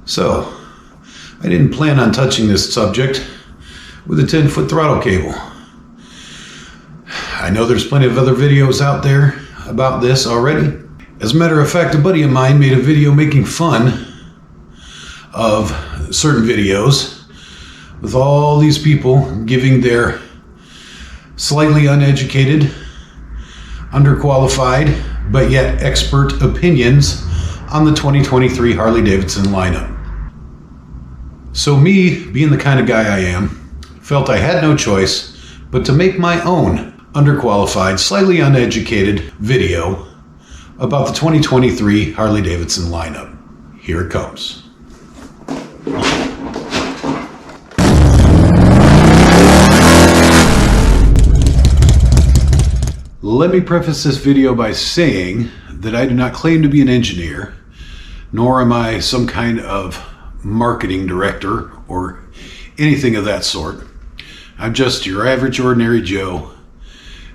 So, I didn't plan on touching this subject with a 10-foot throttle cable. I know there's plenty of other videos out there about this already. As a matter of fact, a buddy of mine made a video making fun of certain videos with all these people giving their slightly uneducated, underqualified, but yet expert opinions on the 2023 Harley Davidson lineup. So me, being the kind of guy I am, felt I had no choice but to make my own underqualified, slightly uneducated video about the 2023 Harley Davidson lineup. Here it comes. Let me preface this video by saying that I do not claim to be an engineer, nor am I some kind of marketing director or anything of that sort. I'm just your average ordinary Joe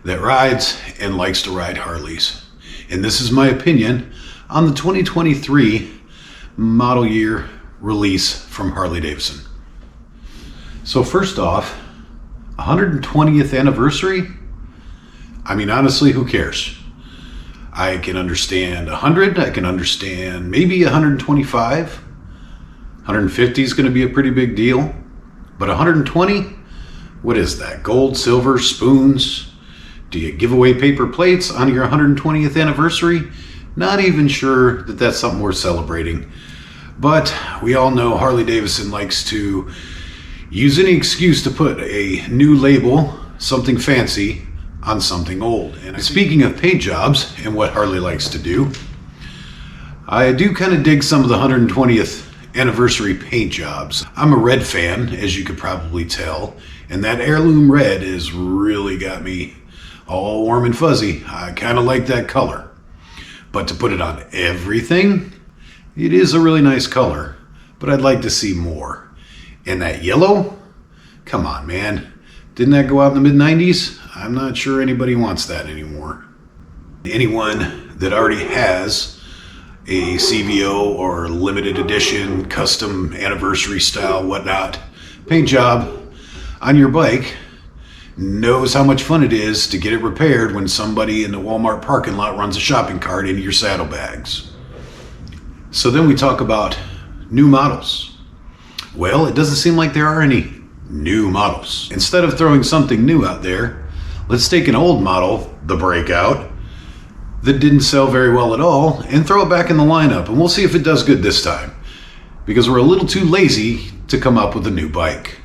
that rides and likes to ride Harleys. And this is my opinion on the 2023 model year release from Harley Davidson. So first off, 120th anniversary? I mean, honestly, who cares? I can understand 100, I can understand maybe 125. 150 is going to be a pretty big deal. But 120? What is that? Gold, silver, spoons? Do you give away paper plates on your 120th anniversary? Not even sure that that's something worth celebrating. But we all know Harley Davidson likes to use any excuse to put a new label, something fancy, on something old. And speaking of paint jobs and what Harley likes to do, I do kind of dig some of the 120th anniversary paint jobs. I'm a red fan, as you could probably tell, and that heirloom red has really got me all warm and fuzzy. I kind of like that color. But to put it on everything, it is a really nice color, but I'd like to see more. And that yellow? Come on, man. Didn't that go out in the mid-90s? I'm not sure anybody wants that anymore. Anyone that already has a CVO or limited edition, custom anniversary style, whatnot, paint job on your bike knows how much fun it is to get it repaired when somebody in the Walmart parking lot runs a shopping cart into your saddlebags. So then we talk about new models. Well, it doesn't seem like there are any new models. Instead of throwing something new out there, let's take an old model, the Breakout, that didn't sell very well at all, and throw it back in the lineup, and we'll see if it does good this time, because we're a little too lazy to come up with a new bike.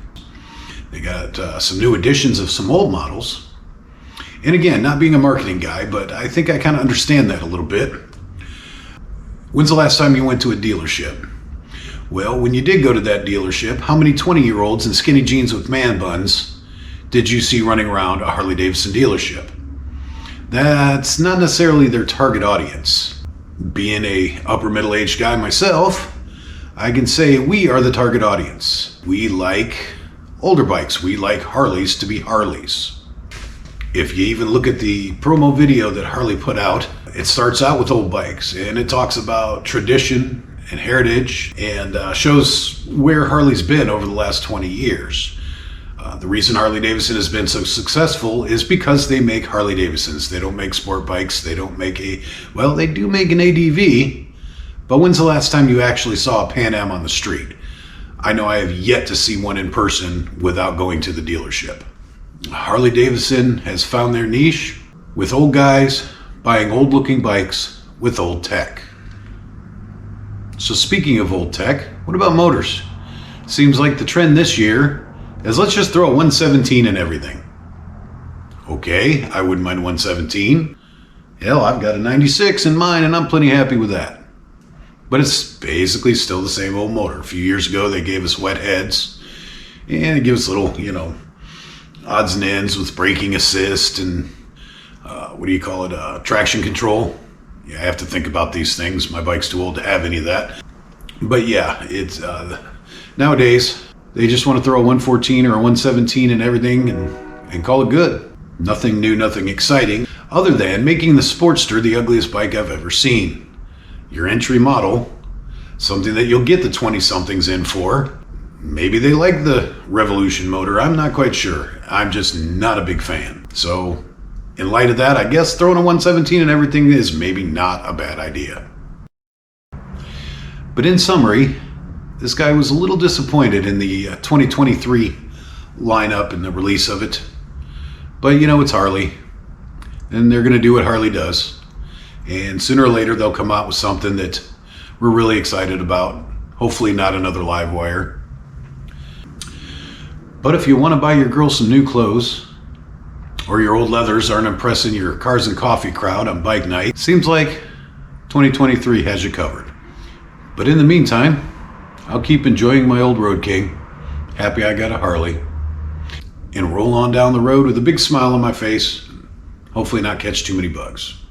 They got some new editions of some old models, and again, not being a marketing guy, but I think I kind of understand that a little bit. When's the last time you went to a dealership? Well, when you did go to that dealership, how many 20-year-olds in skinny jeans with man buns did you see running around a Harley Davidson dealership? That's not necessarily their target audience. Being a upper middle-aged guy myself, I can say we are the target audience. We like older bikes. We like Harleys to be Harleys. If you even look at the promo video that Harley put out, it starts out with old bikes, and it talks about tradition and heritage, and shows where Harley's been over the last 20 years. The reason Harley Davidson has been so successful is because they make Harley Davidsons. They don't make sport bikes. They don't make well, they do make an ADV, but when's the last time you actually saw a Pan Am on the street? I know I have yet to see one in person without going to the dealership. Harley Davidson has found their niche with old guys buying old looking bikes with old tech. So speaking of old tech, what about motors? Seems like the trend this year is let's just throw a 117 in everything. Okay, I wouldn't mind 117. Hell, I've got a 96 in mine and I'm plenty happy with that. But it's basically still the same old motor. A few years ago they gave us wet heads and it gives us little, odds and ends with braking assist and traction control. Yeah, I have to think about these things. My bike's too old to have any of that. But yeah, it's nowadays they just want to throw a 114 or a 117 in everything and call it good. Nothing new, nothing exciting, other than making the Sportster the ugliest bike I've ever seen. Your entry model something that you'll get the 20-somethings in for. Maybe they like the Revolution motor, I'm not quite sure. I'm just not a big fan. So, in light of that, I guess throwing a 117 and everything is maybe not a bad idea. But in summary, this guy was a little disappointed in the 2023 lineup and the release of it. But you know, it's Harley, and they're going to do what Harley does. And sooner or later, they'll come out with something that we're really excited about. Hopefully not another live wire. But if you want to buy your girl some new clothes, or your old leathers aren't impressing your cars and coffee crowd on bike night, seems like 2023 has you covered. But in the meantime, I'll keep enjoying my old Road King, happy I got a Harley, and roll on down the road with a big smile on my face, hopefully not catch too many bugs.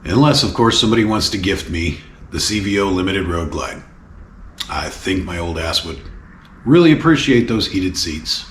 Unless, of course, somebody wants to gift me the CVO Limited Road Glide. I think my old ass would really appreciate those heated seats.